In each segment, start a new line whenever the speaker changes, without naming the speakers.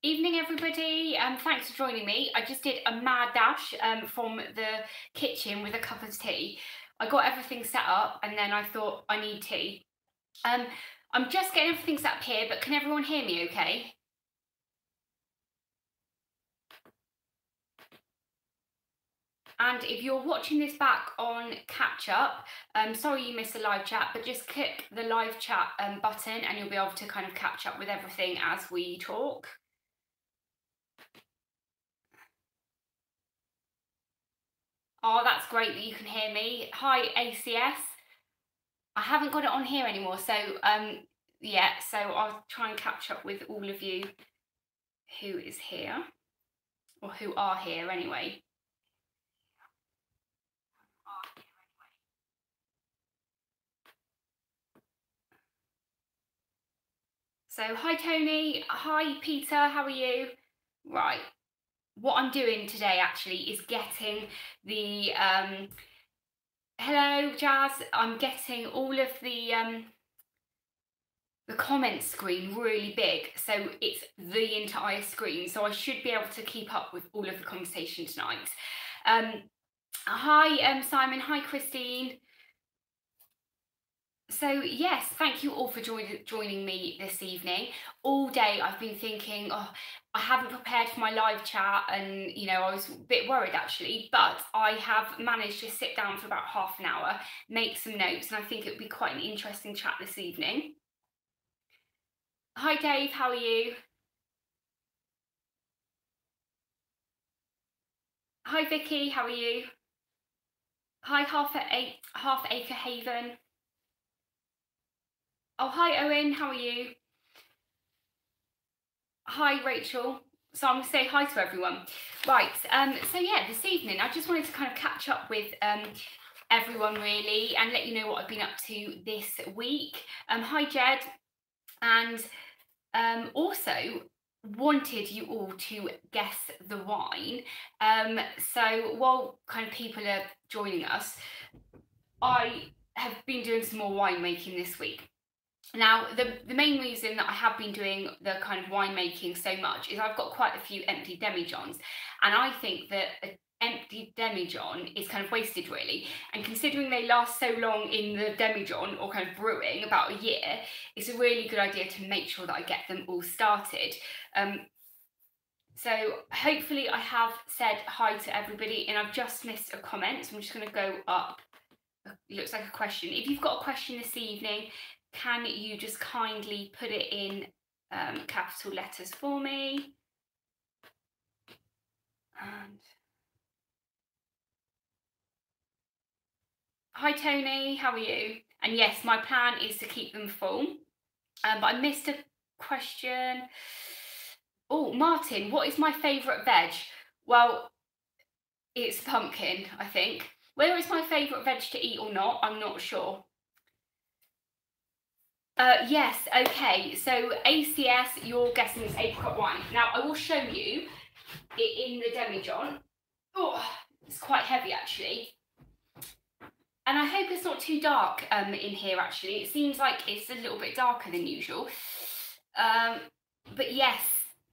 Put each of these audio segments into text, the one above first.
Evening everybody, thanks for joining me. I just did a mad dash from the kitchen with a cup of tea. I got everything set up and then I thought I need tea. I'm just getting everything set up here, but can everyone hear me okay? And if you're watching this back on catch up, sorry you missed the live chat, but just click the live chat button and you'll be able to kind of catch up with everything as we talk. Oh, that's great that you can hear me. Hi, ACS. I haven't got it on here anymore, so yeah, so I'll try and catch up with all of you who is here, or who are here anyway. So hi Tony, hi Peter, how are you? Right, what I'm doing today actually is getting the hello Jazz, I'm getting all of the comment screen really big, so it's the entire screen, so I should be able to keep up with all of the conversation tonight. Hi Simon, hi Christine. So yes, thank you all for joining me this evening. All day I've been thinking, oh, I haven't prepared for my live chat, and you know, I was a bit worried actually, but I have managed to sit down for about half an hour, make some notes, and I think it would be quite an interesting chat this evening. Hi Dave, how are you? Hi Vicky, how are you? Hi Half Acre Haven. Oh, hi Owen, how are you? Hi Rachel. So I'm going to say hi to everyone. Right, so yeah, this evening I just wanted to kind of catch up with everyone really and let you know what I've been up to this week. Hi Jed, and also wanted you all to guess the wine. So while kind of people are joining us, I have been doing some more winemaking this week. Now, the main reason that I have been doing the kind of winemaking so much is I've got quite a few empty demijohns, and I think that an empty demijohn is kind of wasted really, and considering they last so long in the demijohn or kind of brewing, about a year, it's a really good idea to make sure that I get them all started. So hopefully I have said hi to everybody, and I've just missed a comment, so I'm just going to go up. It looks like a question. If you've got a question this evening, can you just kindly put it in capital letters for me? And hi Tony, how are you? And yes, my plan is to keep them full. But I missed a question. Oh, Martin, what is my favourite veg? Well, it's pumpkin, I think. Whether it's my favourite veg to eat or not, I'm not sure. Yes, okay, so ACS, you're guessing it's apricot wine. Now, I will show you it in the demijohn. Oh, it's quite heavy actually. And I hope it's not too dark in here actually. It seems like it's a little bit darker than usual. But yes,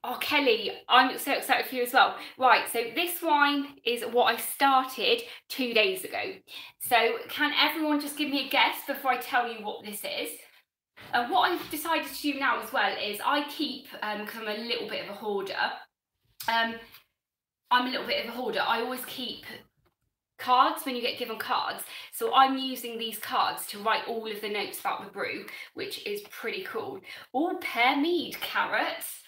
oh Kelly, I'm so excited for you as well. Right, so this wine is what I started 2 days ago. So can everyone just give me a guess before I tell you what this is? What I've decided to do now as well is I keep, because I'm a little bit of a hoarder, I always keep cards when you get given cards. So I'm using these cards to write all of the notes about the brew, which is pretty cool. All pear mead carrots.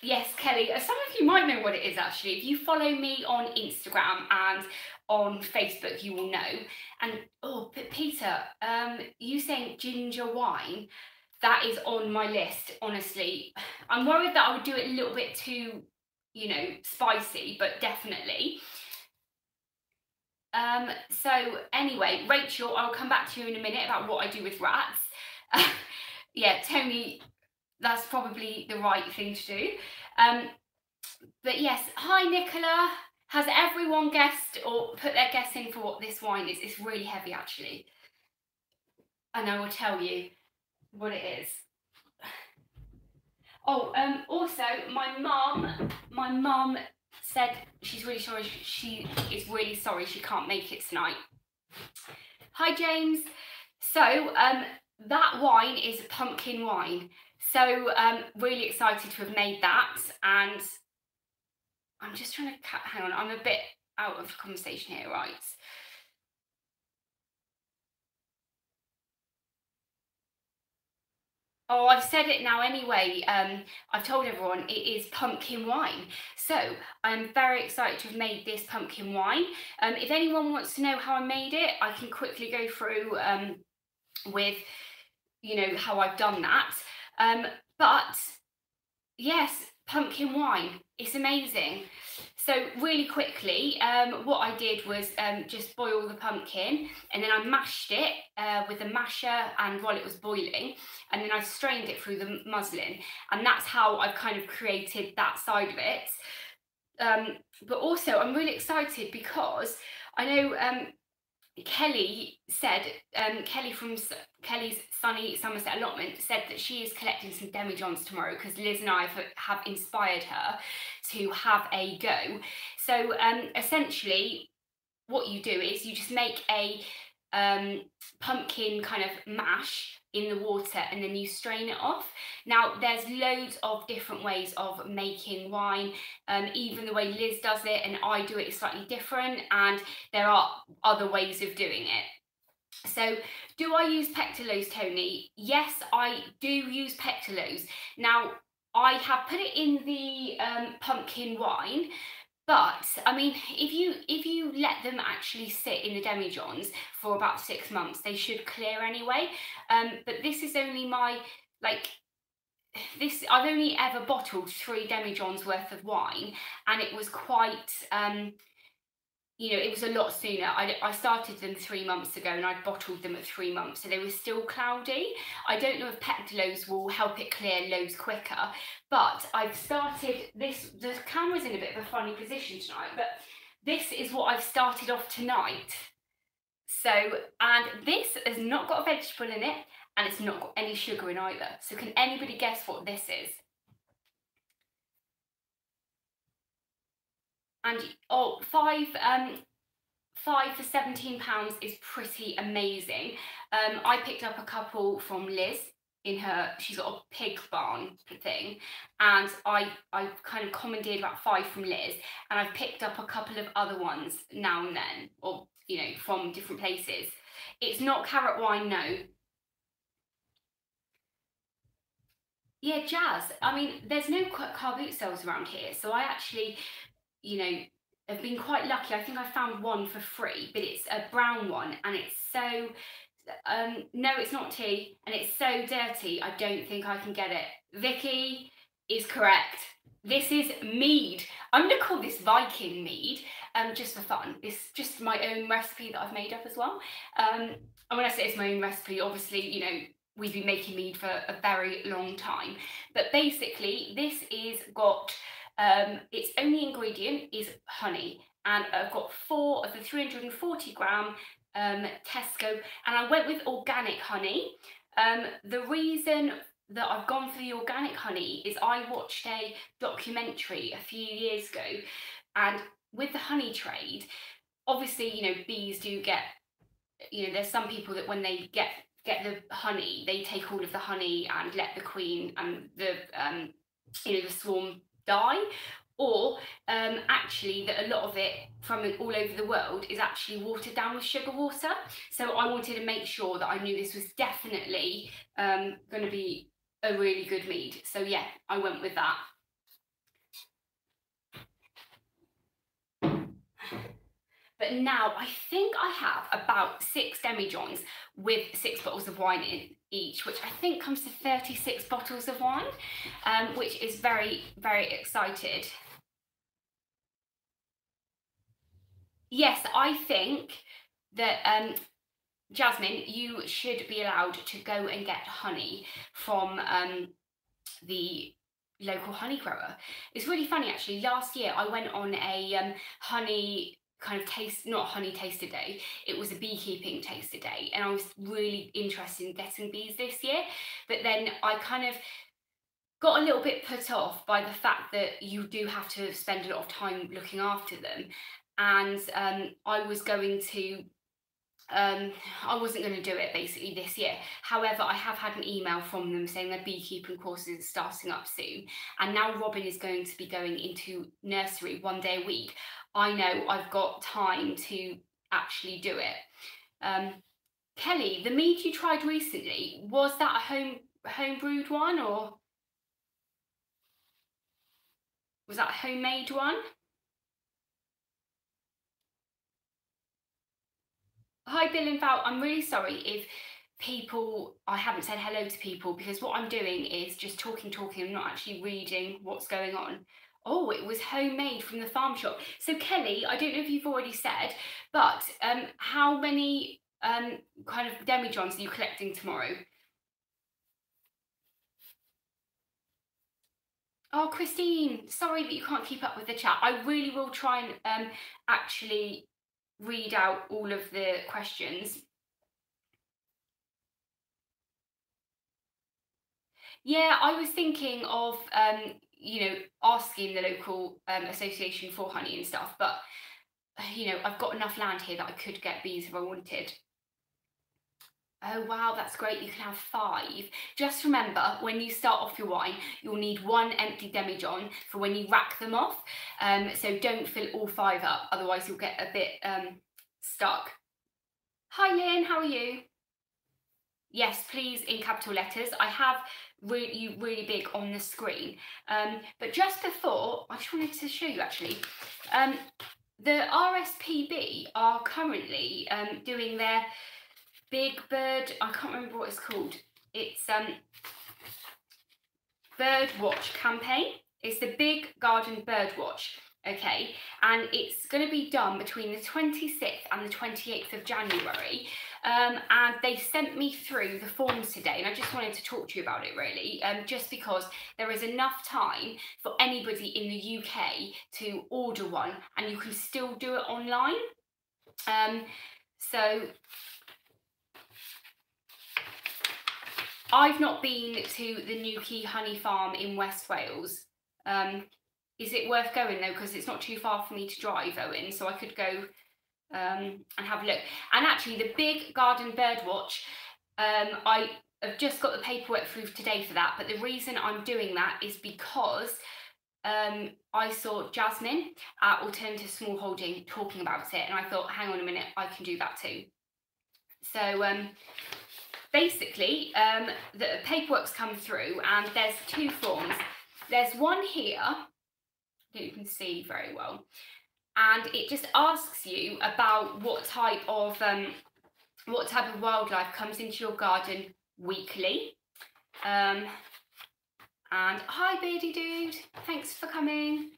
Yes, Kelly, some of you might know what it is actually. If you follow me on Instagram and on Facebook, you will know. And oh, but Peter, you saying ginger wine, that is on my list, honestly. I'm worried that I would do it a little bit too, you know, spicy, but definitely. So anyway, Rachel, I'll come back to you in a minute about what I do with rats. Yeah, Tony, that's probably the right thing to do. But yes, hi Nicola. Has everyone guessed or put their guess in for what this wine is? It's really heavy actually. And I will tell you what it is. Oh, also, my mum said she's really sorry. She is really sorry she can't make it tonight. Hi, James. So, that wine is pumpkin wine. So, really excited to have made that. And I'm just trying to hang on. I'm a bit out of conversation here, right? Oh, I've said it now anyway. I've told everyone it is pumpkin wine. So I'm very excited to have made this pumpkin wine. If anyone wants to know how I made it, I can quickly go through with, how I've done that. But yes, pumpkin wine. It's amazing. So really quickly, what I did was just boil the pumpkin, and then I mashed it with a masher and while it was boiling, and then I strained it through the muslin, and that's how I've kind of created that side of it. But also I'm really excited because I know Kelly said, Kelly from Kelly's Sunny Somerset Allotment said that she is collecting some demijohns tomorrow because Liz and I have inspired her to have a go. So essentially what you do is you just make a pumpkin kind of mash in the water and then you strain it off. Now there's loads of different ways of making wine, even the way Liz does it and I do it is slightly different, and there are other ways of doing it. So do I use pectolose, Tony? Yes, I do use pectolose. Now I have put it in the pumpkin wine, but I mean, if you let them actually sit in the demijohns for about 6 months, they should clear anyway. But this is only my I've only ever bottled 3 demijohns worth of wine, and it was quite it was a lot sooner. I started them 3 months ago and I bottled them at 3 months, so they were still cloudy. I don't know if pectolose will help it clear loads quicker, but I've started this. The camera's in a bit of a funny position tonight, but this is what I've started off tonight. So, and this has not got a vegetable in it, and it's not got any sugar in either. So can anybody guess what this is? And oh, five for £17 is pretty amazing. I picked up a couple from Liz she's got a pig barn thing, and I kind of commandeered about 5 from Liz, and I've picked up a couple of other ones now and then, or from different places. It's not carrot wine, no. Yeah, Jazz. I mean, there's no car boot sales around here, so I actually, have been quite lucky. I think I found one for free, but it's a brown one, and it's so, no, it's not tea, and it's so dirty, I don't think I can get it. Vicky is correct. This is Mead. I'm going to call this Viking Mead, just for fun. It's just my own recipe that I've made up as well. And when I say it's my own recipe, obviously, we've been making mead for a very long time. But basically, this is got, its only ingredient is honey. And I've got 4 of the 340 gram Tesco, and I went with organic honey. The reason that I've gone for the organic honey is I watched a documentary a few years ago, and with the honey trade, obviously, bees do get, there's some people that when they get the honey, they take all of the honey and let the queen and the swarm die, or actually that a lot of it from all over the world is actually watered down with sugar water. So I wanted to make sure that I knew this was definitely going to be a really good mead. So yeah, I went with that. But now I think I have about 6 demijohns with 6 bottles of wine in each, which I think comes to 36 bottles of wine, which is very, very excited. Yes, I think that, Jasmine, you should be allowed to go and get honey from the local honey grower. It's really funny actually. Last year I went on a honey kind of not honey taster day, it was a beekeeping taster day, and I was really interested in getting bees this year, but then I kind of got a little bit put off by the fact that you do have to spend a lot of time looking after them, and I was going to I wasn't going to do it basically this year. However, I have had an email from them saying their beekeeping courses are starting up soon, and now Robin is going to be going into nursery 1 day a week. I know I've got time to actually do it. Kelly, the mead you tried recently, was that a home brewed one, or was that a homemade one? Hi, Bill and Val. I'm really sorry if I haven't said hello to people, because what I'm doing is just talking. I'm not actually reading what's going on. Oh, it was homemade from the farm shop. So Kelly, I don't know if you've already said, but how many kind of demijohns are you collecting tomorrow? Oh, Christine, sorry that you can't keep up with the chat. I really will try and actually read out all of the questions. Yeah, I was thinking of, asking the local association for honey and stuff, but, I've got enough land here that I could get bees if I wanted. Oh, wow, that's great. You can have 5. Just remember, when you start off your wine, you'll need 1 empty demijohn for when you rack them off. So don't fill all 5 up, otherwise you'll get a bit stuck. Hi, Lynn, how are you? Yes, please, in capital letters. I have you really big on the screen. But just before, I just wanted to show you actually. The RSPB are currently doing their big bird, I can't remember what it's called. It's Birdwatch campaign. It's the Big Garden Birdwatch. Okay, and it's going to be done between the 26th and the 28th of January. And they sent me through the forms today, and I just wanted to talk to you about it really, just because there is enough time for anybody in the UK to order one, and you can still do it online. So I've not been to the Newquay Honey Farm in West Wales. Is it worth going though? Because it's not too far for me to drive, Owen, so I could go and have a look. And actually, the Big Garden Birdwatch, I have just got the paperwork through today for that, but the reason I'm doing that is because I saw Jasmine at Alternative Smallholding talking about it, and I thought, hang on a minute, I can do that too. So basically, the paperwork's come through, and there's 2 forms. There's one here that you can see very well, and it just asks you about what type of wildlife comes into your garden weekly. And hi, Beardy Dude, thanks for coming.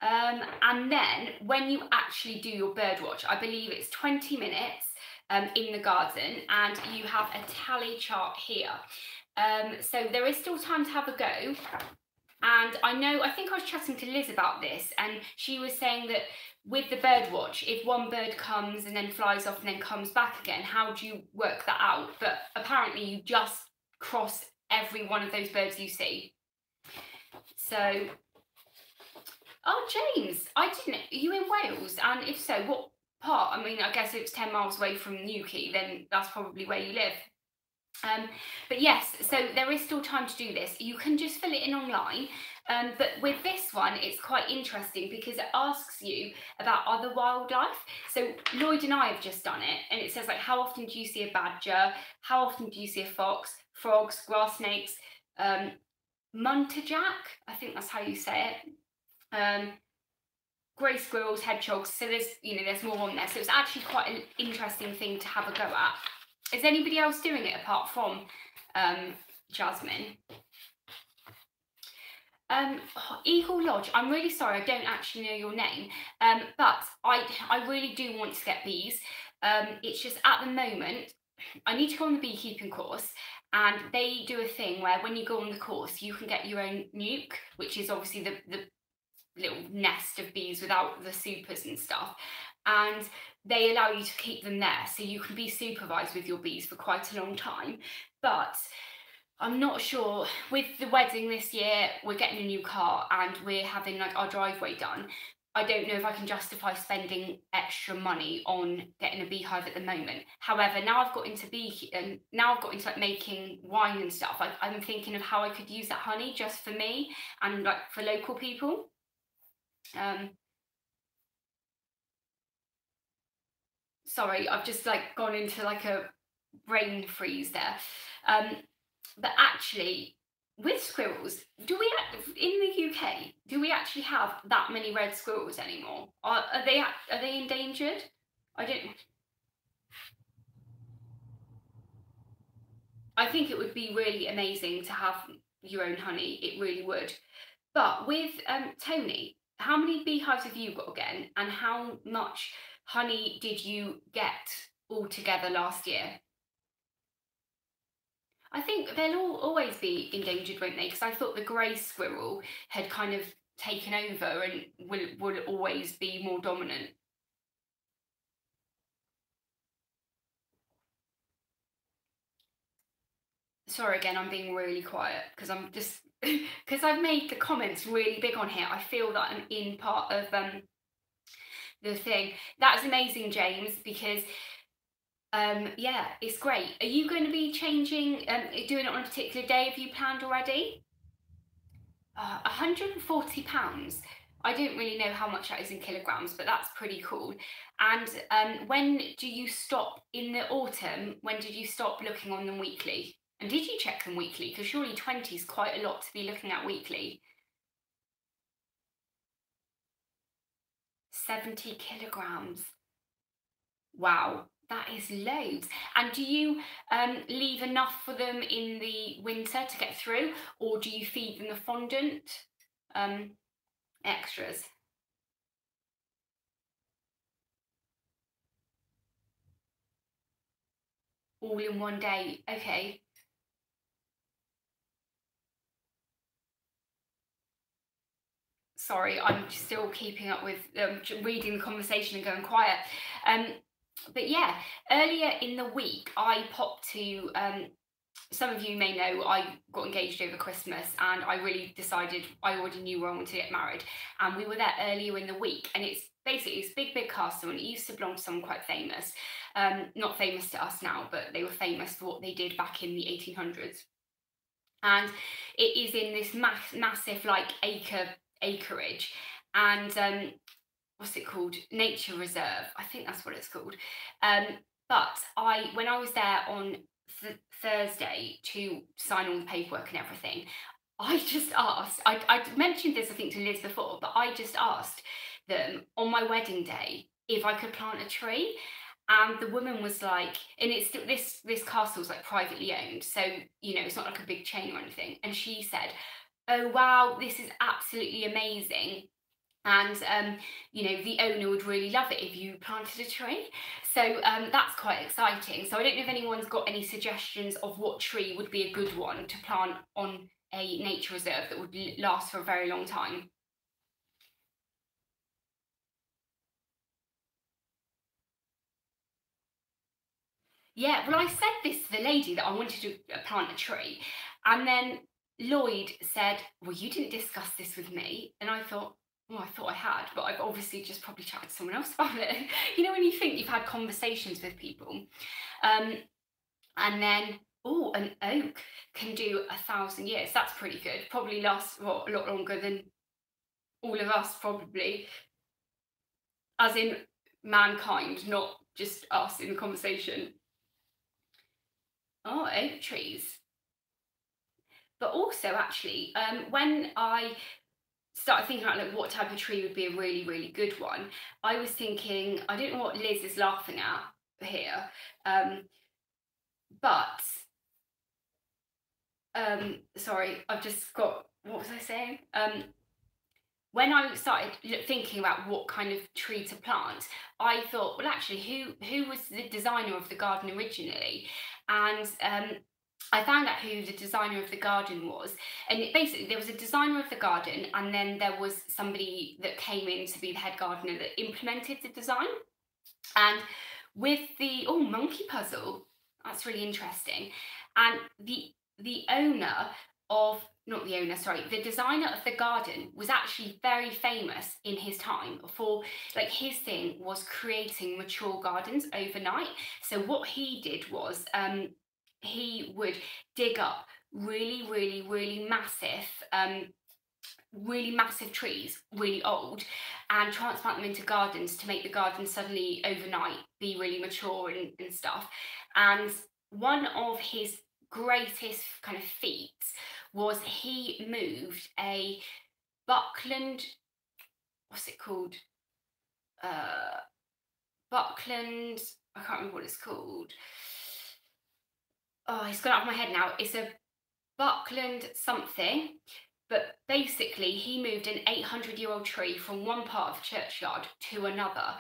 And then when you actually do your birdwatch, I believe it's 20 minutes in the garden, and you have a tally chart here. So there is still time to have a go. And I think I was chatting to Liz about this, and she was saying that with the birdwatch, if one bird comes and then flies off and then comes back again, how do you work that out? But apparently you just cross every one of those birds you see. So, oh, James, are you in Wales? And if so, what part? I mean, I guess if it's 10 miles away from Newquay, then that's probably where you live. But yes, so there is still time to do this. You can just fill it in online. But with this one, it's quite interesting because it asks you about other wildlife. So Lloyd and I have just done it, and it says, like, how often do you see a badger? How often do you see a fox? Frogs, grass snakes, munterjack, I think that's how you say it. Grey squirrels, hedgehogs. So there's more on there. So it's actually quite an interesting thing to have a go at. Is anybody else doing it apart from Jasmine? Eagle Lodge, I'm really sorry, I don't actually know your name, but I really do want to get bees. It's just at the moment, I need to go on the beekeeping course, and they do a thing where when you go on the course, you can get your own nuke, which is obviously the little nest of bees without the supers and stuff. And they allow you to keep them there, so you can be supervised with your bees for quite a long time. But I'm not sure. With the wedding this year, we're getting a new car and we're having like our driveway done. I don't know if I can justify spending extra money on getting a beehive at the moment. However, now I've got into now I've got into like making wine and stuff. I'm thinking of how I could use that honey just for me and like for local people. Um, Sorry, I've just like gone into like a brain freeze there. Um, but actually, with squirrels, in the UK, do we actually have that many red squirrels anymore? Are they endangered? I don't. I think it would be really amazing to have your own honey. It really would. But with Tony, how many beehives have you got again, and how much honey did you get altogether last year? I think they'll always be endangered, won't they? Because I thought the grey squirrel had kind of taken over and will always be more dominant. Sorry again, I'm being really quiet because I'm just because I've made the comments really big on here. I feel that I'm in part of the thing. That's amazing, James, because yeah, it's great. Are you going to be changing, doing it on a particular day? Have you planned already? £140. I don't really know how much that is in kilograms, but that's pretty cool. And when do you stop in the autumn? When did you stop looking on them weekly? And did you check them weekly? Because surely 20 is quite a lot to be looking at weekly. 70 kilograms. Wow, that is loads. And do you leave enough for them in the winter to get through, or do you feed them the fondant um, extras? All in one day. Okay. Sorry, I'm still keeping up with reading the conversation and going quiet. Um, but yeah, earlier in the week, I popped to. Some of you may know I got engaged over Christmas, and I really decided I already knew where I wanted to get married. And we were there earlier in the week, and it's basically this big castle, and it used to belong to someone quite famous. Not famous to us now, but they were famous for what they did back in the 1800s. And it is in this massive like acreage, and what's it called, nature reserve, I think that's what it's called. um but when I was there on Thursday to sign all the paperwork and everything, I just asked, I mentioned this I think to Liz before, but I just asked them on my wedding day if I could plant a tree. And the woman was like, and it's this castle's like privately owned, so you know it's not like a big chain or anything. And she said, "Oh wow, this is absolutely amazing." And you know, the owner would really love it if you planted a tree. So that's quite exciting. So I don't know if anyone's got any suggestions of what tree would be a good one to plant on a nature reserve that would last for a very long time. Yeah, well, I said this to the lady that I wanted to plant a tree, and then Lloyd said, "Well, you didn't discuss this with me." And I thought, well, I thought I had, but I've obviously just probably chatted to someone else about it. You know, when you think you've had conversations with people, um, and then, oh, an oak can do 1,000 years. That's pretty good. Probably lasts what, a lot longer than all of us, probably, as in mankind, not just us in the conversation. Oh, oak trees. But also, actually, when I started thinking about like what type of tree would be a really good one, I was thinking, I don't know what Liz is laughing at here, but sorry, I've just got, what was I saying? When I started thinking about what kind of tree to plant, I thought, well, actually, who was the designer of the garden originally? And I found out who the designer of the garden was. And basically, there was a designer of the garden, and then there was somebody that came in to be the head gardener that implemented the design. And with the, oh, monkey puzzle, that's really interesting. And the the owner of, not the owner, sorry, the designer of the garden was actually very famous in his time for, like, his thing was creating mature gardens overnight. So what he did was, he would dig up really massive trees, really old, and transplant them into gardens to make the garden suddenly overnight be really mature and stuff. And one of his greatest kind of feats was he moved a Buckland, what's it called? Uh, Buckland, I can't remember what it's called. Oh, it's gone out of my head now. It's a Buckland something, but basically he moved an 800-year-old tree from one part of the churchyard to another.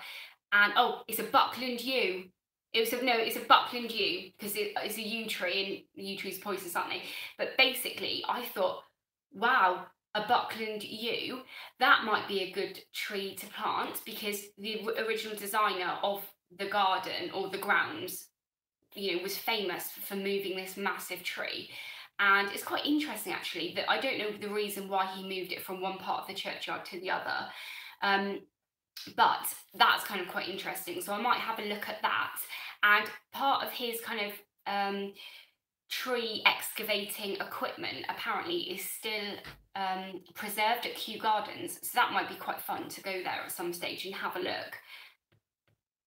And oh, it's a Buckland yew. It's a Buckland yew because it's a yew tree, and yew trees poisonous, aren't they? But basically, I thought, wow, a Buckland yew, that might be a good tree to plant, because the original designer of the garden or the grounds, was famous for moving this massive tree. And it's quite interesting, actually, that I don't know the reason why he moved it from one part of the churchyard to the other. But that's kind of quite interesting. So I might have a look at that. And part of his kind of tree excavating equipment apparently is still preserved at Kew Gardens. So that might be quite fun to go there at some stage and have a look.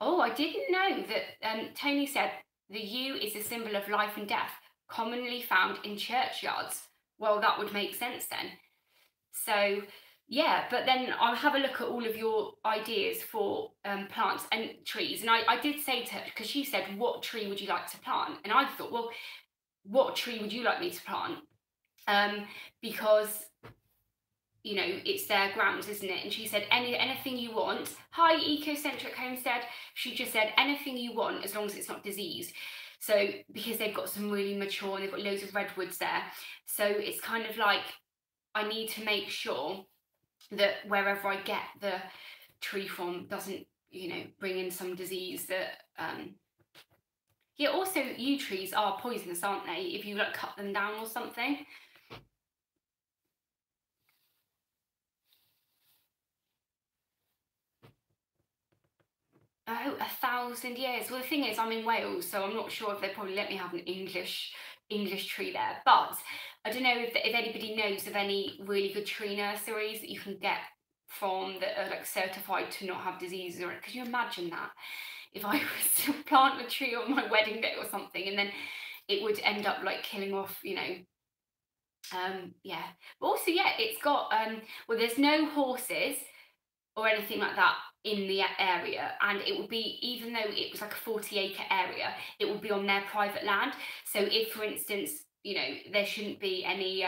Oh, I didn't know that. Tony said the yew is a symbol of life and death, commonly found in churchyards. Well, that would make sense then. So, yeah, but then I'll have a look at all of your ideas for plants and trees. And I did say to her, because she said, what tree would you like to plant? And I thought, well, what tree would you like me to plant? Because it's their grounds, isn't it? And she said, anything you want. Hi, Ecocentric Homestead. She just said, anything you want, as long as it's not diseased. So, because they've got some really mature, and they've got loads of redwoods there. So it's kind of like, I need to make sure that wherever I get the tree from doesn't, bring in some disease that, yeah, also yew trees are poisonous, aren't they? If you cut them down or something. Oh, 1,000 years. Well, the thing is, I'm in Wales, so I'm not sure if they'd probably let me have an English tree there. But I don't know if anybody knows of any really good tree nurseries that you can get from that are like certified to not have diseases. Or could you imagine that? If I was to plant a tree on my wedding day or something, and then it would end up like killing off, yeah. But also, yeah, it's got well, there's no horses or anything like that in the area, and it would be, even though it was like a 40-acre area, it would be on their private land. So if, for instance, there shouldn't be any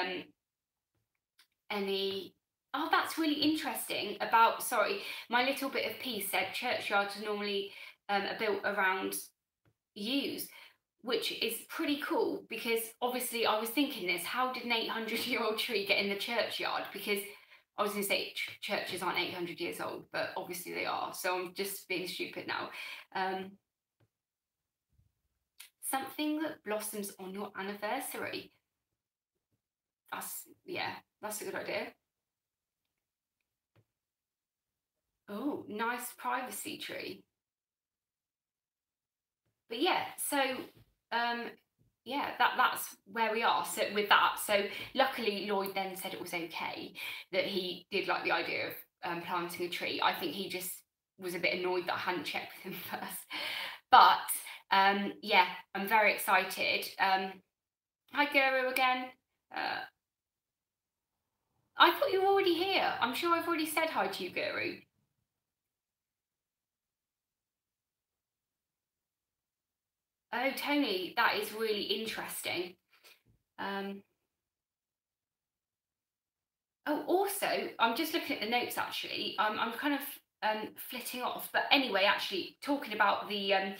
oh, that's really interesting about, sorry, my little bit of piece said churchyards are normally are built around yews, which is pretty cool, because obviously I was thinking this, how did an 800-year-old tree get in the churchyard? Because I was going to say churches aren't 800 years old, but obviously they are. So I'm just being stupid now. Something that blossoms on your anniversary. That's a good idea. Oh, nice privacy tree. But yeah, so yeah, that's where we are. So with that, so luckily Lloyd then said it was okay, that he did like the idea of planting a tree. I think he just was a bit annoyed that I hadn't checked with him first. But yeah, I'm very excited. Hi Guru again. I thought you were already here. I'm sure I've already said hi to you, Guru. Oh, Tony, that is really interesting. Oh, also, I'm just looking at the notes, actually. I'm kind of flitting off. But anyway, actually, talking about the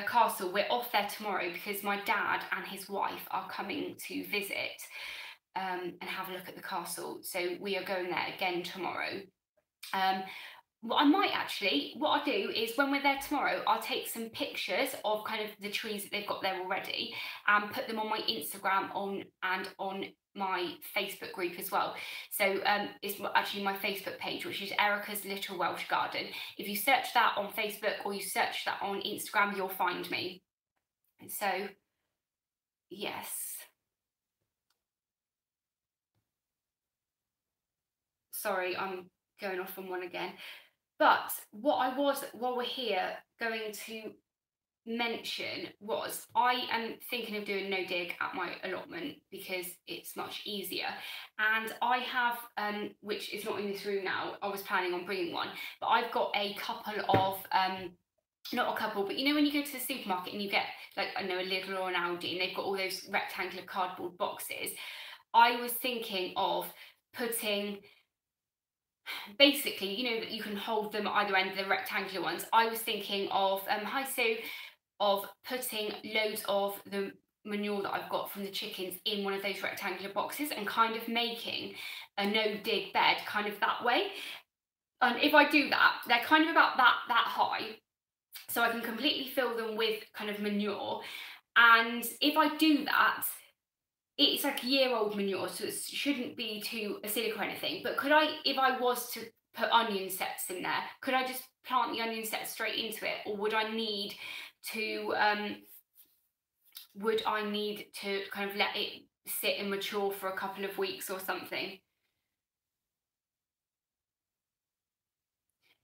castle, we're off there tomorrow because my dad and his wife are coming to visit and have a look at the castle. So we are going there again tomorrow. Well, I might actually. What I'll do is when we're there tomorrow, I'll take some pictures of kind of the trees that they've got there already and put them on my Instagram and on my Facebook group as well. So it's actually my Facebook page, which is Erica's Little Welsh Garden. If you search that on Facebook or you search that on Instagram, you'll find me. So yes. Sorry, I'm going off on one again. But what I was, while we're here, going to mention was I am thinking of doing no dig at my allotment because it's much easier, and I have which is not in this room now, I was planning on bringing one, but I've got a couple of not a couple, but you know when you go to the supermarket and you get like, I know, a Lidl or an Aldi and they've got all those rectangular cardboard boxes. I was thinking of putting, basically, you know, that you can hold them at either end of the rectangular ones. I was thinking of hi Sue, of putting loads of the manure that I've got from the chickens in one of those rectangular boxes and kind of making a no dig bed kind of that way. And if I do that, they're kind of about that high, so I can completely fill them with kind of manure. And if I do that, it's like year-old manure, so it shouldn't be too acidic or anything. But could I, if I was to put onion sets in there, could I just plant the onion sets straight into it, or would I need to kind of let it sit and mature for a couple of weeks or something?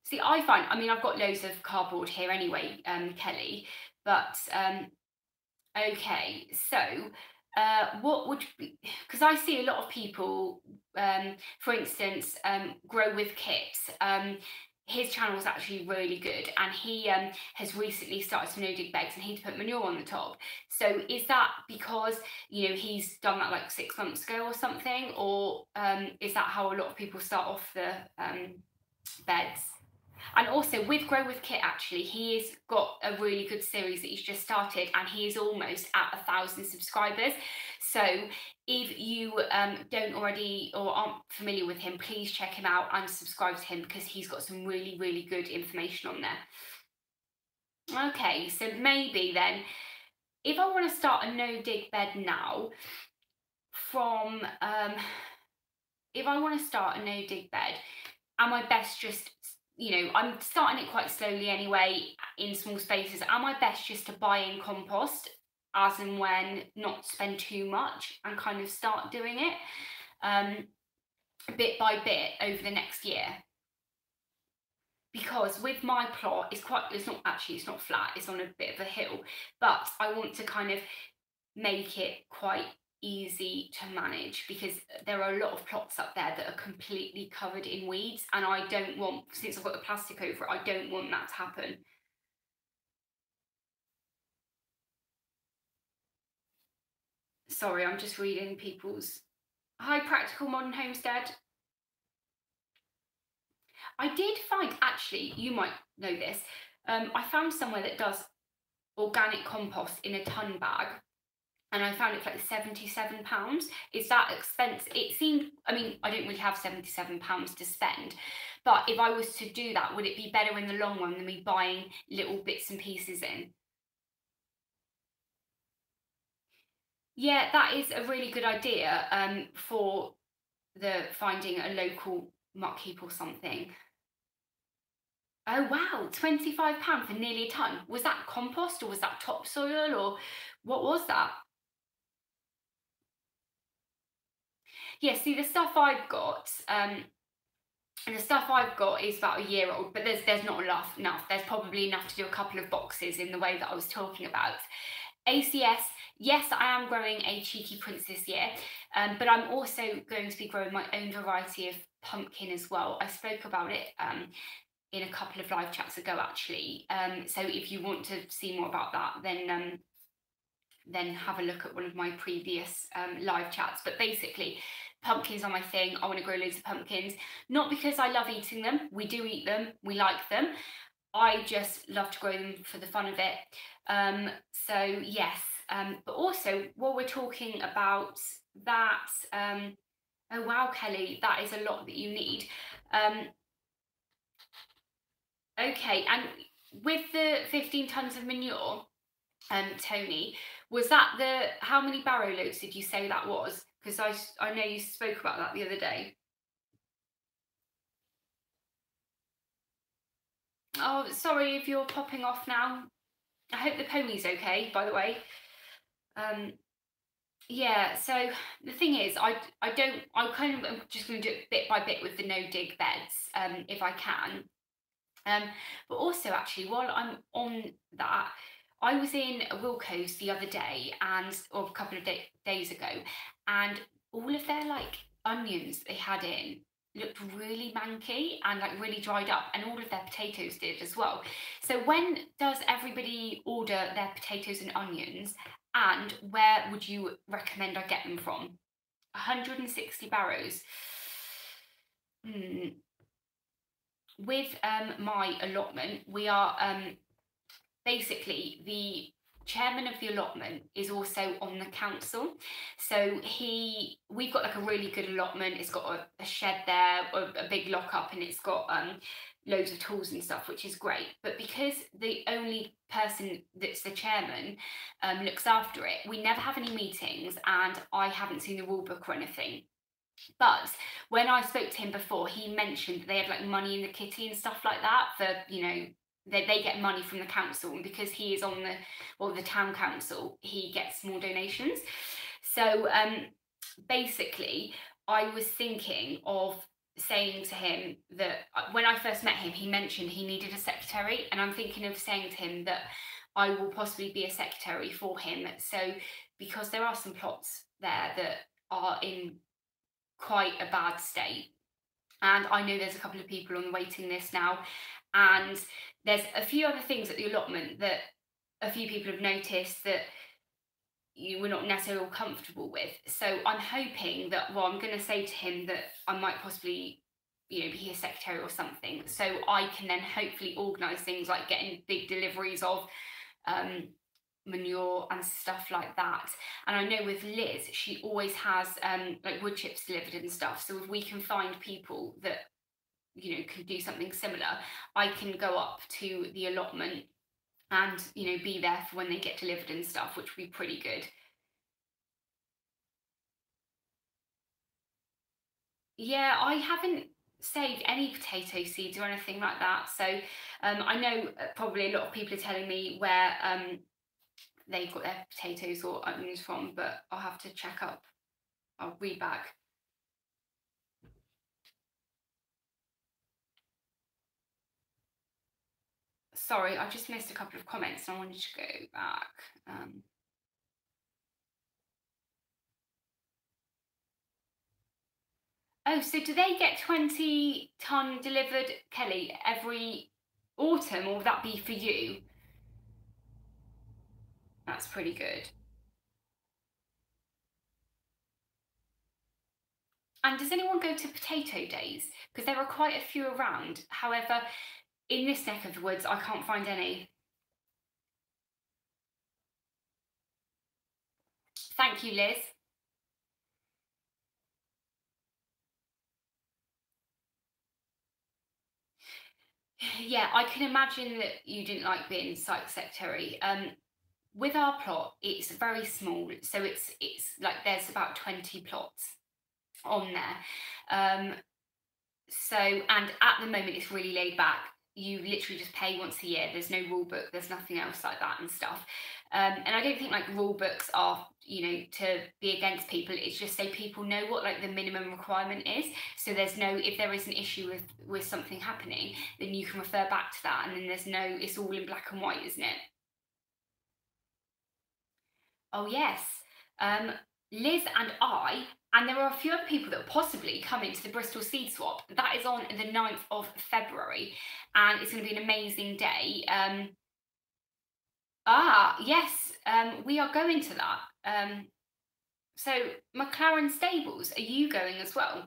See, I find, I mean, I've got loads of cardboard here anyway, Kelly, but okay, so what would be, because I see a lot of people, for instance, Grow with Kit. His channel is actually really good, and he has recently started some no dig beds, and he's put manure on the top. So is that because, you know, he's done that like 6 months ago or something, or is that how a lot of people start off the beds? And also with Grow with Kit, actually, he's got a really good series that he's just started, and he is almost at 1,000 subscribers. So if you don't already or aren't familiar with him, please check him out and subscribe to him because he's got some really, really good information on there. Okay, so maybe then, if I want to start a no dig bed now, from if I want to start a no dig bed, am I best just, you know, I'm starting it quite slowly anyway in small spaces. Am I best just to buy in compost as and when, not spend too much and kind of start doing it bit by bit over the next year? Because with my plot, it's not flat, it's on a bit of a hill, but I want to kind of make it quite easy to manage because there are a lot of plots up there that are completely covered in weeds, and I don't want, since I've got the plastic over it, I don't want that to happen. Sorry, I'm just reading people's. Hi, Practical Modern Homestead. I did find, actually, you might know this, I found somewhere that does organic compost in a ton bag, and I found it for like £77. Is that expensive? It seemed, I mean, I don't really have £77 to spend, but if I was to do that, would it be better in the long run than me buying little bits and pieces in? Yeah, that is a really good idea for the finding a local muck heap or something. Oh wow, £25 for nearly a ton. Was that compost or was that topsoil, or what was that? Yeah, see, the stuff I've got, is about a year old, but there's not enough. There's probably enough to do a couple of boxes in the way that I was talking about. ACS, yes, I am growing a cheeky prince this year, but I'm also going to be growing my own variety of pumpkin as well. I spoke about it in a couple of live chats ago, actually. So if you want to see more about that, then have a look at one of my previous live chats. But basically, pumpkins are my thing. I want to grow loads of pumpkins, not because I love eating them. We do eat them, we like them. I just love to grow them for the fun of it. So yes, but also while we're talking about that, oh wow, Kelly, that is a lot that you need. Okay, and with the 15 tons of manure, Tony, was that how many barrow loads did you say that was? Because I know you spoke about that the other day. Oh, sorry if you're popping off now. I hope the pony's okay, by the way. Um, yeah, so the thing is, I kind of am just going to do it bit by bit with the no dig beds, if I can. Um, but also, actually, while I'm on that, I was in Wilko's the other day, or a couple of days ago, and all of their like onions they had in looked really manky and like really dried up, and all of their potatoes did as well. So when does everybody order their potatoes and onions, and where would you recommend I get them from? 160 barrows. Hmm. With my allotment, we are basically the chairman of the allotment is also on the council. So we've got like a really good allotment. It's got a shed there, a big lockup, and it's got loads of tools and stuff, which is great. But because the only person that's the chairman looks after it, we never have any meetings, and I haven't seen the rule book or anything. But when I spoke to him before, he mentioned that they had like money in the kitty and stuff like that for, they get money from the council, and because he is on the town council, he gets more donations. So basically, I was thinking of saying to him that when I first met him, he mentioned he needed a secretary, and I'm thinking of saying to him that I will possibly be a secretary for him. So because there are some plots there that are in quite a bad state. And I know there's a couple of people on the waiting list now. And there's a few other things at the allotment that a few people have noticed that you were not necessarily all comfortable with. So I'm hoping that, well, I'm going to say to him that I might possibly, be his secretary or something. So I can then hopefully organise things like getting big deliveries of manure and stuff like that. And I know with Liz, she always has like wood chips delivered and stuff. So if we can find people that can do something similar, I can go up to the allotment and be there for when they get delivered and stuff, which would be pretty good. Yeah, I haven't saved any potato seeds or anything like that. So I know probably a lot of people are telling me where they've got their potatoes or onions from, but I'll have to check up. I'll read back. Sorry, I just missed a couple of comments and I wanted to go back. Oh, so do they get 20-ton delivered, Kelly, every autumn, or would that be for you? That's pretty good. And does anyone go to potato days? Because there are quite a few around. However, in this neck of the woods, I can't find any. Thank you, Liz. Yeah, I can imagine that you didn't like being site secretary. With our plot, it's very small, so it's like there's about 20 plots on there. So, and at the moment, it's really laid back. You literally just pay once a year. There's no rule book. There's nothing else like that and stuff. And I don't think like rule books are, to be against people. It's just so people know what like the minimum requirement is. So there's no, if there is an issue with something happening, then you can refer back to that. And then there's no, it's all in black and white, isn't it? Oh yes. Um, Liz and I, and there are a few other people that will possibly come into the Bristol Seed Swap. That is on the 9th of February, and it's going to be an amazing day. Yes, we are going to that. So McLaren Stables, are you going as well?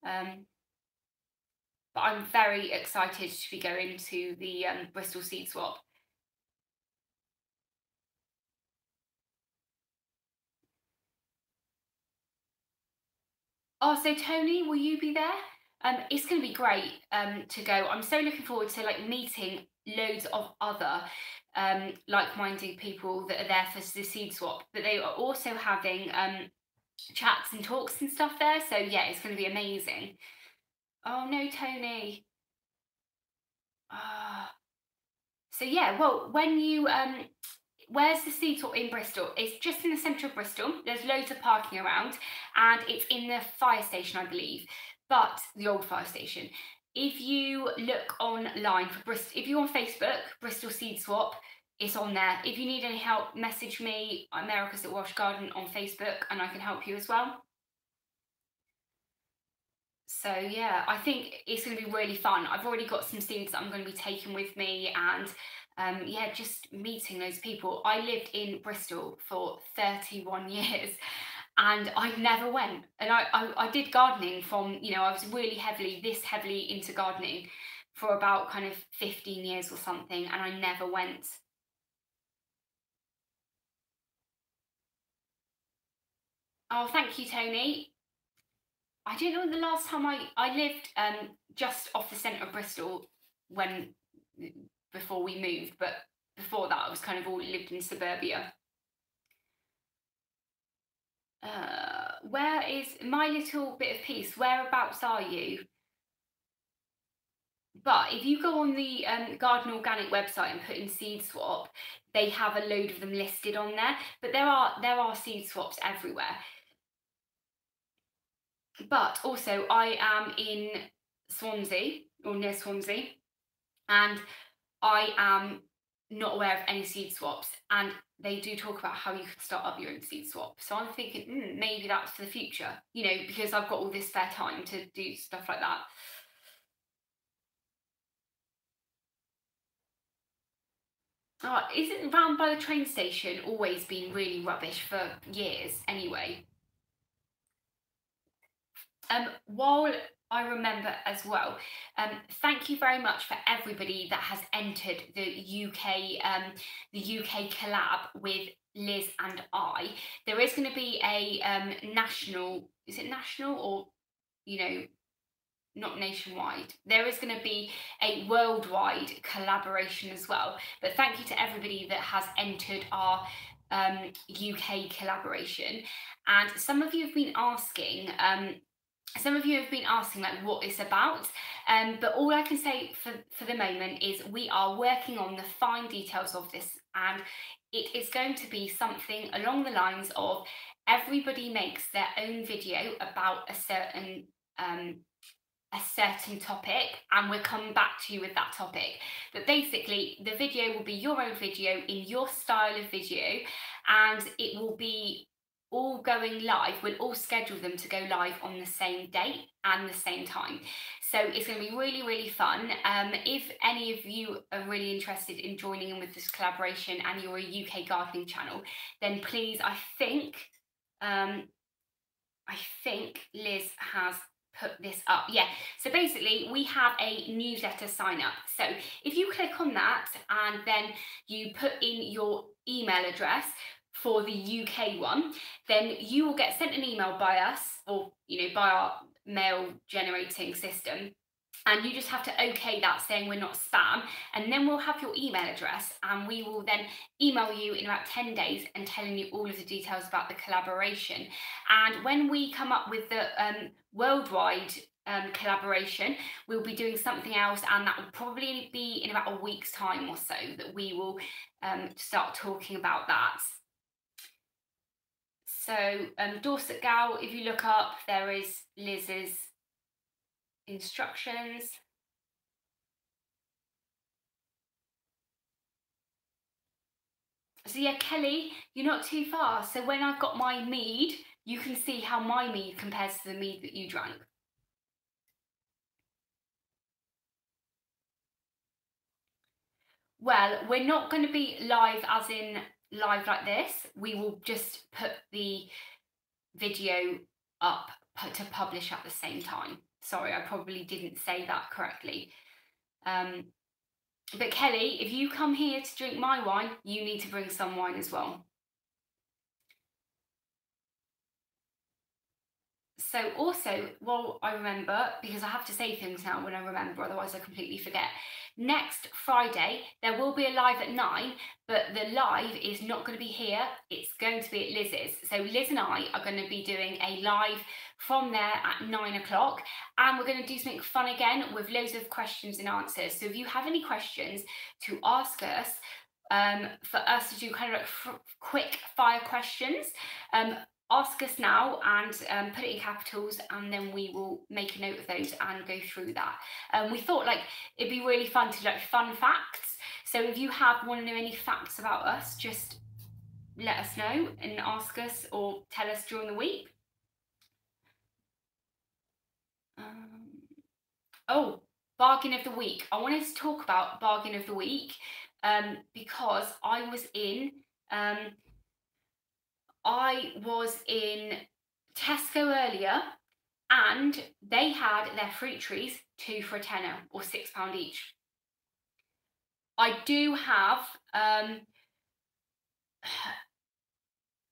But I'm very excited to be going to the Bristol Seed Swap. Oh, so Tony, will you be there? It's going to be great to go. I'm so looking forward to like meeting loads of other like-minded people that are there for the seed swap. But they are also having chats and talks and stuff there. So yeah, it's going to be amazing. Oh no, Tony. Ah. So yeah, well, when you where's the seed swap in Bristol? It's just in the centre of Bristol. There's loads of parking around, and it's in the fire station, I believe, but the old fire station. If you look online for Bristol, if you're on Facebook, Bristol Seed Swap, it's on there. If you need any help, message me, America's at Welsh Garden on Facebook, and I can help you as well. So yeah, I think it's going to be really fun. I've already got some seeds that I'm going to be taking with me, and yeah, just meeting those people. I lived in Bristol for 31 years and I never went. And I did gardening from, you know, I was really this heavily into gardening for about kind of 15 years or something, and I never went. Oh, thank you, Tony. I don't know the last time I lived just off the centre of Bristol when before we moved, but before that I was kind of all lived in suburbia. Where is my little bit of peace? Whereabouts are you? But if you go on the Garden Organic website and put in seed swap, they have a load of them listed on there. But there are seed swaps everywhere. But also, I am in Swansea, or near Swansea, and I am not aware of any seed swaps. And they do talk about how you can start up your own seed swap. So I'm thinking, maybe that's for the future, you know, because I've got all this spare time to do stuff like that. Isn't round by the train station always been really rubbish for years anyway? While I remember as well, thank you very much for everybody that has entered the UK collab with Liz and I. There is going to be a national, is it national or, you know, not nationwide. There is going to be a worldwide collaboration as well. But thank you to everybody that has entered our UK collaboration. And some of you have been asking, like what it's about, but all I can say for the moment is we are working on the fine details of this, and it is going to be something along the lines of everybody makes their own video about a certain topic, and we're coming back to you with that topic. But basically the video will be your own video in your style of video, and it will be all going live. We'll all schedule them to go live on the same date and the same time. So it's going to be really, really fun. If any of you are really interested in joining in with this collaboration and you're a UK gardening channel, then please, I think Liz has put this up. Yeah, so basically we have a newsletter sign up. So if you click on that and then you put in your email address for the UK one, then you will get sent an email by us, or you know, by our mail generating system, and you just have to okay that, saying we're not spam, and then we'll have your email address, and we will then email you in about 10 days and telling you all of the details about the collaboration. And when we come up with the worldwide collaboration, we'll be doing something else, and that will probably be in about a week's time or so that we will start talking about that. So Dorset Gal, if you look up, there is Liz's instructions. So yeah, Kelly, you're not too far. So when I've got my mead, you can see how my mead compares to the mead that you drank. Well, we're not going to be live as in live like this. We will just put the video up to publish at the same time. Sorry, I probably didn't say that correctly. But Kelly, if you come here to drink my wine, you need to bring some wine as well. So also, well, I remember, because I have to say things now when I remember, otherwise I completely forget. Next Friday, there will be a live at 9, but the live is not going to be here. It's going to be at Liz's. So Liz and I are going to be doing a live from there at 9 o'clock, and we're going to do something fun again with loads of questions and answers. So if you have any questions to ask us, for us to do kind of like quick fire questions, ask us now and put it in capitals, and then we will make a note of those and go through that. We thought like it'd be really fun to do like fun facts. So if you want to know any facts about us, just let us know and ask us or tell us during the week. Oh, bargain of the week. I wanted to talk about bargain of the week because I was in Tesco earlier, and they had their fruit trees 2 for a tenner, or £6 each. I do have,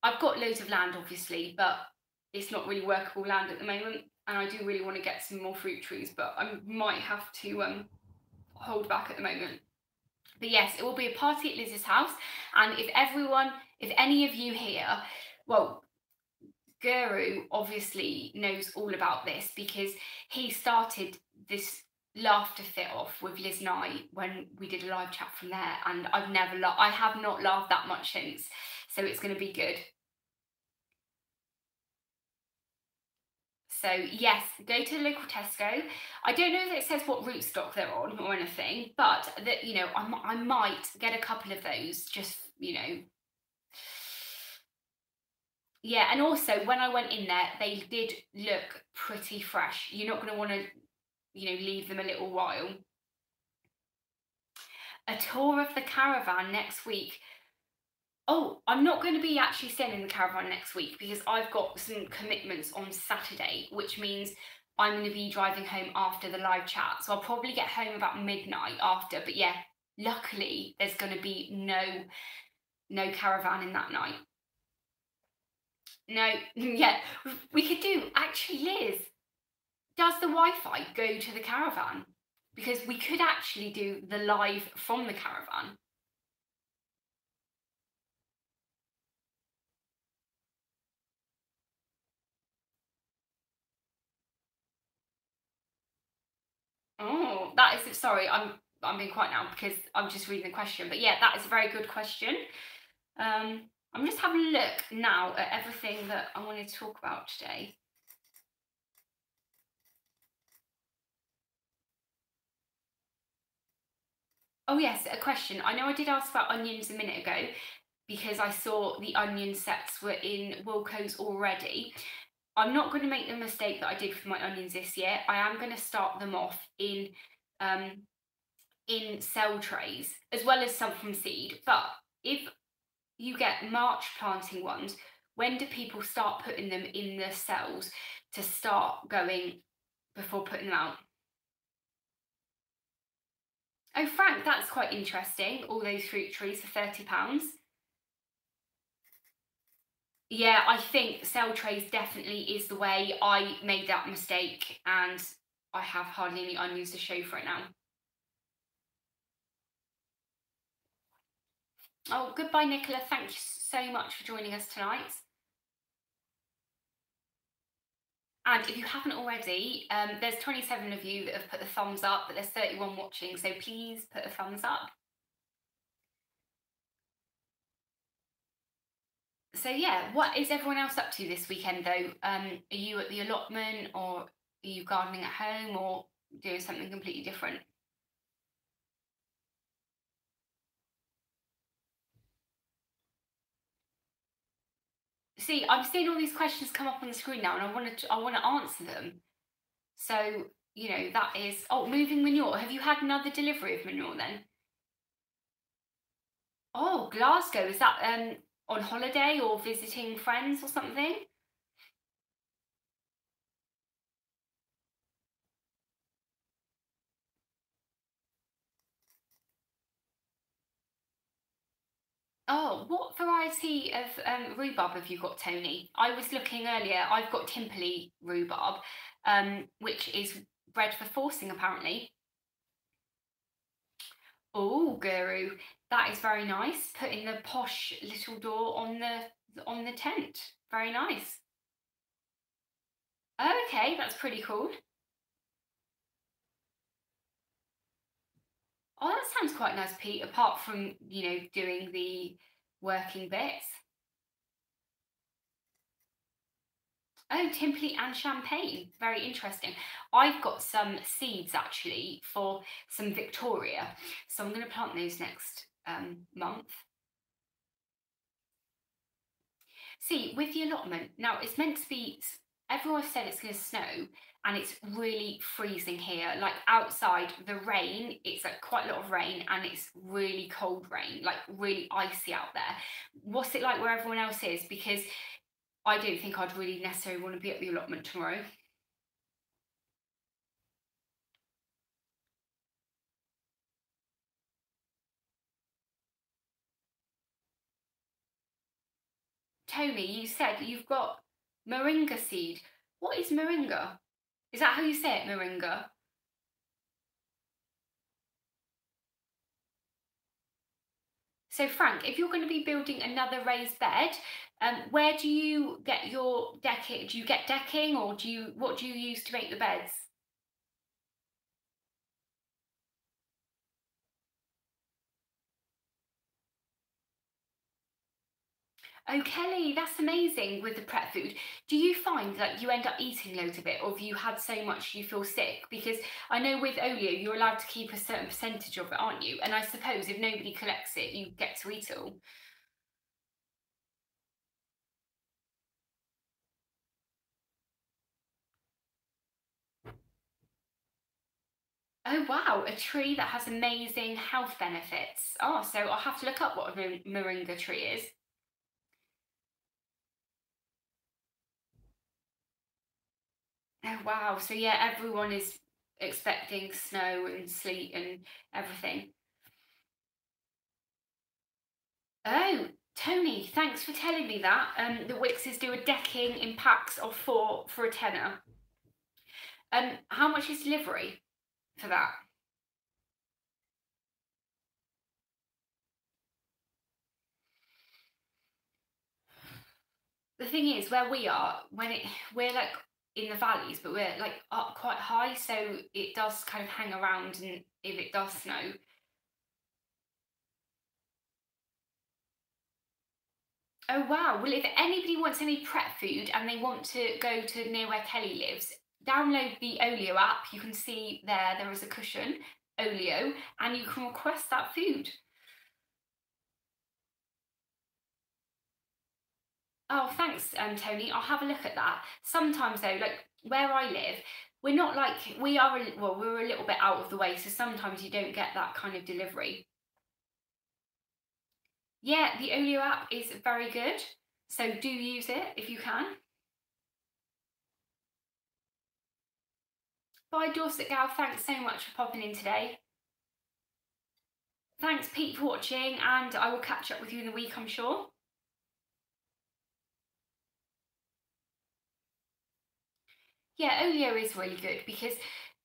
I've got loads of land obviously, but it's not really workable land at the moment, and I do really want to get some more fruit trees, but I might have to hold back at the moment. But yes, it will be a party at Liz's house, and if any of you here, well, Guru obviously knows all about this because he started this laughter fit off with Liz and I when we did a live chat from there, and I have not laughed that much since, so it's going to be good. So yes, go to the local Tesco. I don't know if it says what root stock they're on or anything, but that, you know, I might get a couple of those, just, you know. Yeah, and also when I went in there, they did look pretty fresh. You're not going to want to, you know, leave them a little while. A tour of the caravan next week. Oh, I'm not going to be actually staying in the caravan next week because I've got some commitments on Saturday, which means I'm going to be driving home after the live chat. So I'll probably get home about midnight after. But yeah, luckily there's going to be no caravan in that night. No, yeah, we could do, actually, Liz, does the Wi-Fi go to the caravan? Because we could actually do the live from the caravan. Oh, that is, sorry, I'm being quiet now because I'm just reading the question. But yeah, that is a very good question. I'm just having a look now at everything that I wanted to talk about today. Oh yes, a question. I know I did ask about onions a minute ago because I saw the onion sets were in Wilko's already. I'm not going to make the mistake that I did for my onions this year. I am going to start them off in cell trays, as well as some from seed. But if you get March planting ones, when do people start putting them in the cells to start going before putting them out? Oh, Frank, that's quite interesting. All those fruit trees for £30. Yeah, I think cell trays definitely is the way. I made that mistake and I have hardly any onions to show for it now. Oh, goodbye, Nicola. Thank you so much for joining us tonight. And if you haven't already, there's 27 of you that have put the thumbs up, but there's 31 watching, so please put a thumbs up. So yeah, what is everyone else up to this weekend though? Are you at the allotment, or are you gardening at home, or doing something completely different? See, I'm seeing all these questions come up on the screen now, and I want to answer them. So, you know, that is, oh, moving manure. Have you had another delivery of manure then? Oh, Glasgow. Is that on holiday or visiting friends or something? Oh, what variety of rhubarb have you got, Tony? I was looking earlier. I've got Timperley rhubarb, which is bred for forcing apparently. Oh, Guru, that is very nice. Putting the posh little door on the tent. Very nice. Okay, that's pretty cool. Oh, that sounds quite nice, Pete. Apart from doing the working bits. Oh, Timperley and Champagne. Very interesting. I've got some seeds actually for some Victoria, so I'm going to plant those next month. See, with the allotment, now it's meant to be, everyone said it's going to snow and it's really freezing here. Like outside, the rain, it's like quite a lot of rain and it's really cold rain, like really icy out there. What's it like where everyone else is? Because I don't think I'd really necessarily want to be at the allotment tomorrow. Tony, you said you've got moringa seed. What is moringa? Is that how you say it, moringa? So, Frank, if you're going to be building another raised bed, where do you get your decking? Do you get decking, or what do you use to make the beds? Oh, Kelly, that's amazing with the prep food. Do you find that you end up eating loads of it, or have you had so much you feel sick? Because I know with oleo, you're allowed to keep a certain percentage of it, aren't you? And I suppose if nobody collects it, you get to eat it all. Oh wow, a tree that has amazing health benefits. Oh, so I'll have to look up what a moringa tree is. Oh wow, so yeah, everyone is expecting snow and sleet and everything. Oh, Tony, thanks for telling me that. The Wixes do a decking in packs of 4 for a tenner. How much is delivery for that? The thing is, where we are, we're like in the valleys, but we're like up quite high, so it does kind of hang around, and if it does snow. Oh wow! Well, if anybody wants any prep food and they want to go to near where Kelly lives, download the Olio app. You can see there is a cushion, Olio, and you can request that food. Oh, thanks, Tony. I'll have a look at that. Sometimes though, like where I live, we're not like well, we're a little bit out of the way, so sometimes you don't get that kind of delivery. Yeah, the Olio app is very good, so do use it if you can. Bye, Dorset Gal. Thanks so much for popping in today. Thanks, Pete, for watching, and I will catch up with you in the week, I'm sure. Yeah, Olio is really good because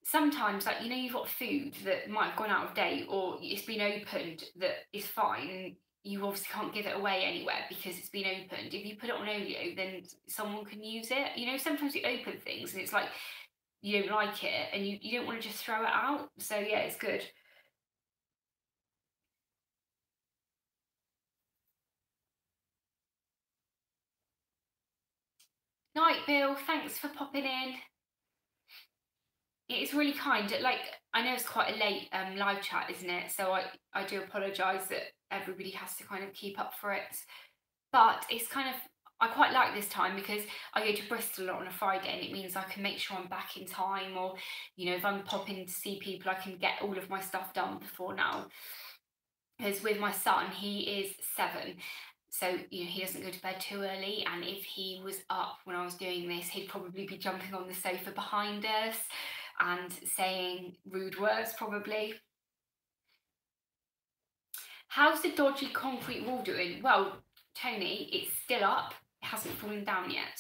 sometimes, like, you've got food that might have gone out of date or it's been opened that is fine. You obviously can't give it away anywhere because it's been opened. If you put it on Olio, then someone can use it. Sometimes you open things and it's like you don't like it and you don't want to just throw it out. So, yeah, it's good. Night, Bill. Thanks for popping in. It's really kind. Like, I know it's quite a late live chat, isn't it? So I do apologise that everybody has to kind of keep up for it. But it's kind of, I quite like this time because I go to Bristol on a Friday and it means I can make sure I'm back in time, or if I'm popping to see people, I can get all of my stuff done before now. Because with my son, he is 7, so he doesn't go to bed too early, and if he was up when I was doing this, he'd probably be jumping on the sofa behind us and saying rude words probably. How's the dodgy concrete wall doing? Well, Tony, it's still up. It hasn't fallen down yet.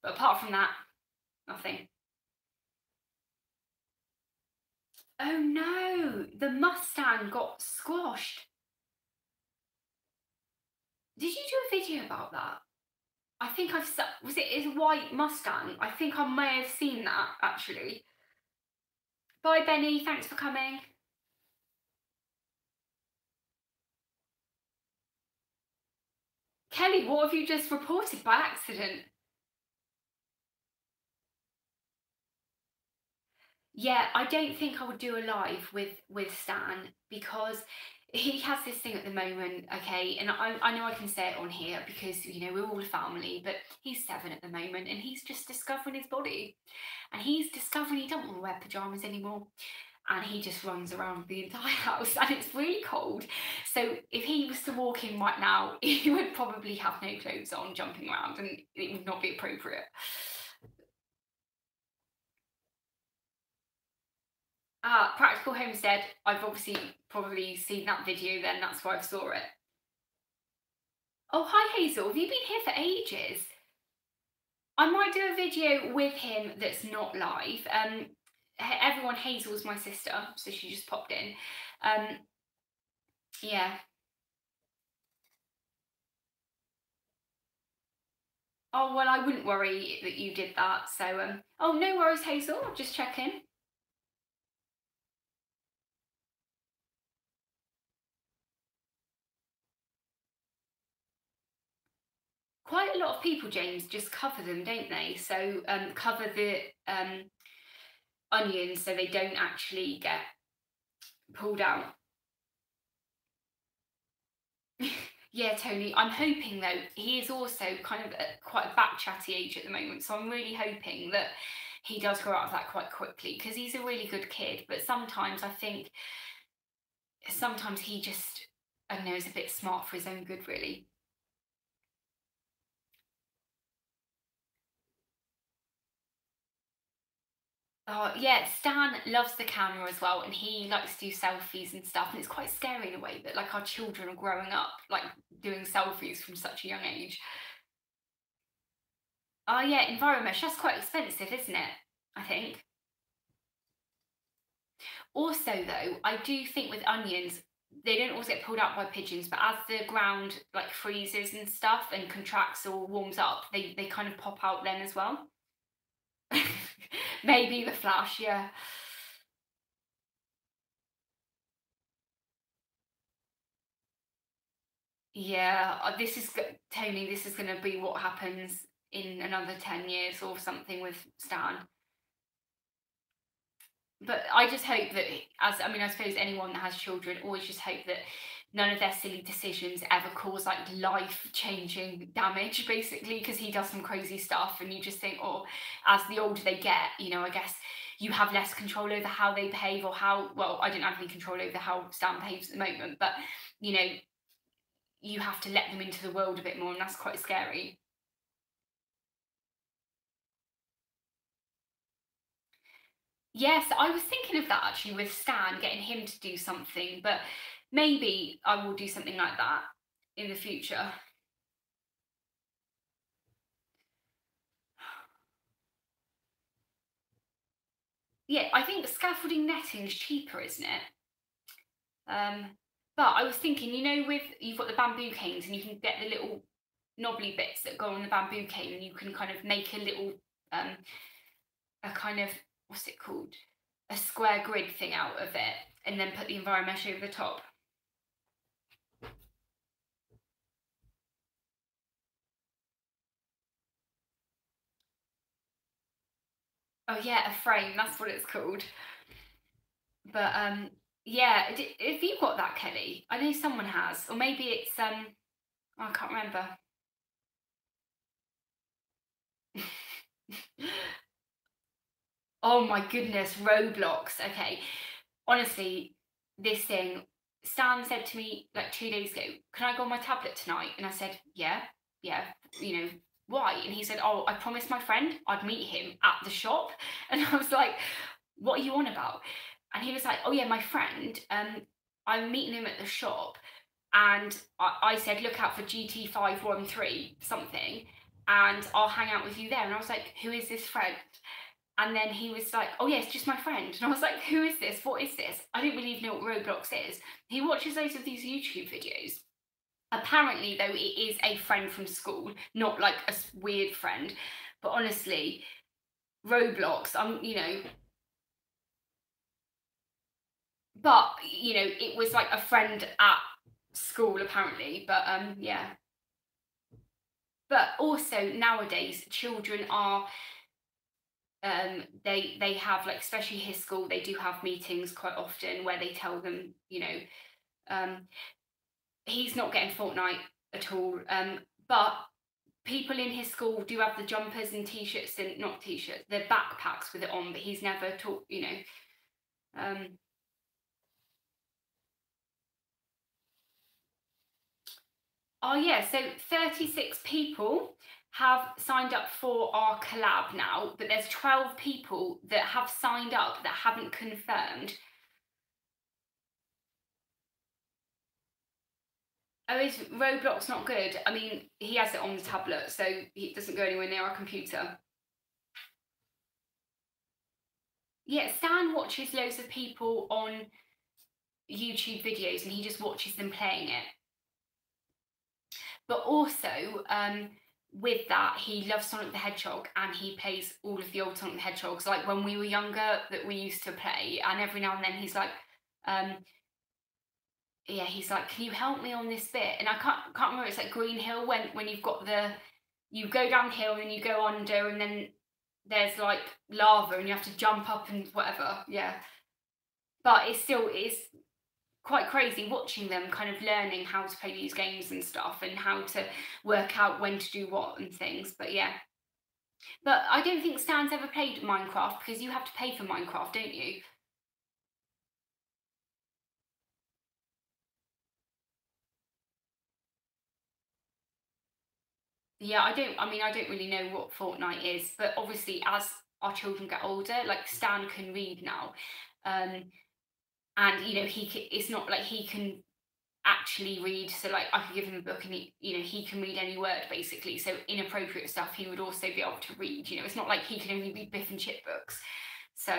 But apart from that, nothing. Oh no, the Mustang got squashed. Did you do a video about that? I think was it his white Mustang? I think I may have seen that actually. Bye Benny, thanks for coming. Kelly, what have you just reported by accident? Yeah, I don't think I would do a live with Stan because he has this thing at the moment, okay, and I know I can say it on here because you know we're all a family, but he's 7 at the moment and he's just discovering his body, and he's discovering he doesn't want to wear pajamas anymore, and he just runs around the entire house and it's really cold. So if he was to walk in right now, he would probably have no clothes on, jumping around, and it would not be appropriate. Practical Homestead, I've obviously probably seen that video then, that's why I saw it. Oh, hi Hazel, have you been here for ages? I might do a video with him that's not live. Everyone, Hazel's my sister, so she just popped in. Yeah. Oh, well, I wouldn't worry that you did that, so, oh, no worries, Hazel, just checking. Quite a lot of people, James, just cover them, don't they? So cover the onions so they don't actually get pulled out. Yeah, Tony, I'm hoping though, he is also kind of at quite a back chatty age at the moment, so I'm really hoping that he does grow out of that quite quickly because he's a really good kid, but sometimes I think sometimes he just, I don't know, is a bit smart for his own good, really. Oh, yeah, Stan loves the camera as well, and he likes to do selfies and stuff, and it's quite scary in a way that like our children are growing up like doing selfies from such a young age. Oh yeah, Enviromesh, that's quite expensive, isn't it? I think. Also though, I do think with onions, they don't always get pulled out by pigeons, but as the ground like freezes and stuff and contracts or warms up, they kind of pop out then as well. Maybe the flash, yeah. Yeah, this is Tony. This is going to be what happens in another 10 years or something with Stan. But I just hope that, as I mean, I suppose anyone that has children always just hope that none of their silly decisions ever cause like life-changing damage, basically, because he does some crazy stuff, and you just think, oh, as the older they get, you know, I guess you have less control over how they behave or how, well, I don't have any control over how Stan behaves at the moment, but you know, you have to let them into the world a bit more, and that's quite scary. Yes, I was thinking of that actually with Stan, getting him to do something, but maybe I will do something like that in the future. Yeah, I think scaffolding netting is cheaper, isn't it? But I was thinking, you know, with you've got the bamboo canes and you can get the little knobbly bits that go on the bamboo cane, and you can kind of make a little a kind of, what's it called, a square grid thing out of it, and then put the environment over the top. Oh yeah, a frame, that's what it's called. But yeah, have you got that, Kelly? I know someone has, or maybe it's I can't remember. Oh my goodness, Roblox. Okay, honestly, this thing. Stan said to me like 2 days ago, "Can I go on my tablet tonight?" And I said, "Yeah, yeah." You know why? And he said, "Oh, I promised my friend I'd meet him at the shop." And I was like, "What are you on about?" And he was like, "Oh yeah, my friend. I'm meeting him at the shop." and I said, look out for GT513 something, and I'll hang out with you there. And I was like, who is this friend? And then he was like, oh yeah, it's just my friend. And I was like, who is this? What is this? I didn't really even know what Roblox is. He watches loads of these YouTube videos. Apparently, though, it is a friend from school, not like a weird friend. But honestly, Roblox, but it was like a friend at school apparently. But yeah. But also nowadays, children are they have, like, especially his school, they do have meetings quite often where they tell them, he's not getting Fortnite at all. But people in his school do have the jumpers and t-shirts, and not t-shirts, the backpacks with it on, but he's never taught, Oh yeah, so 36 people have signed up for our collab now, but there's 12 people that have signed up that haven't confirmed. Oh, is Roblox not good? I mean, he has it on the tablet, so it doesn't go anywhere near our computer. Yeah, Stan watches loads of people on YouTube videos and he just watches them playing it. But also, with that, he loves Sonic the Hedgehog and he plays all of the old Sonic the Hedgehogs, like when we were younger, that we used to play. And every now and then he's like, yeah, he's like, can you help me on this bit? And I can't remember, it's like Green Hill, when you've got you go downhill and then you go under and then there's like lava and you have to jump up and whatever. Yeah. But it's quite crazy watching them kind of learning how to play these games and stuff and how to work out when to do what and things. But yeah. But I don't think Stan's ever played Minecraft because you have to pay for Minecraft, don't you? Yeah, I don't really know what Fortnite is, but obviously as our children get older, like Stan can read now. And it's not like he can actually read, so like I could give him a book and he can read any word basically, so inappropriate stuff he would also be able to read. It's not like he can only read Biff and Chip books. So,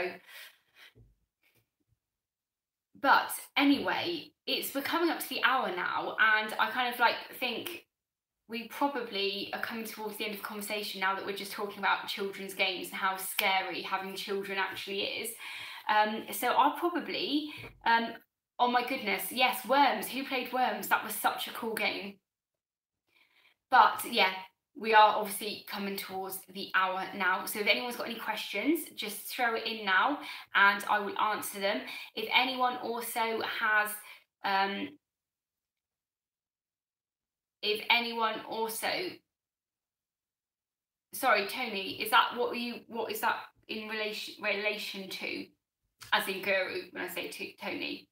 but anyway, we're coming up to the hour now, and I kind of like think we probably are coming towards the end of the conversation now that we're just talking about children's games and how scary having children actually is. So I'll probably, oh my goodness, yes, Worms. Who played Worms? That was such a cool game. But yeah, we are obviously coming towards the hour now. So if anyone's got any questions, just throw it in now and I will answer them. If anyone also has, sorry, Tony, is that what is that in relation to? As in guru, when I say to Tony.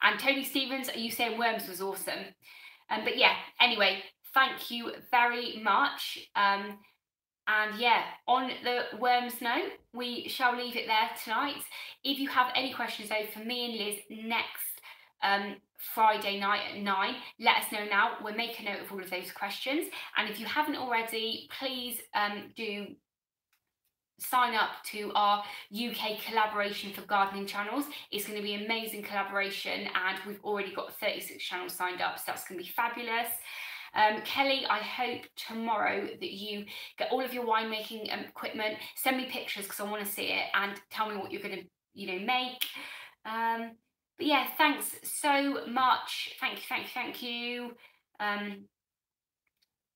And Tony Stevens, are you saying Worms was awesome? But yeah, anyway, thank you very much. And yeah, on the Worms note, we shall leave it there tonight. If you have any questions though for me and Liz next Friday night at 9, let us know now. We'll make a note of all of those questions. And if you haven't already, please do sign up to our UK collaboration for gardening channels. It's going to be an amazing collaboration and we've already got 36 channels signed up, so that's going to be fabulous. Kelly, I hope tomorrow that you get all of your winemaking equipment. Send me pictures because I want to see it and tell me what you're going to make. But yeah, thanks so much. Thank you. And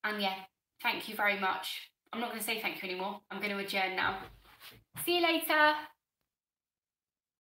yeah, thank you very much. I'm not going to say thank you anymore. I'm going to adjourn now. See you later.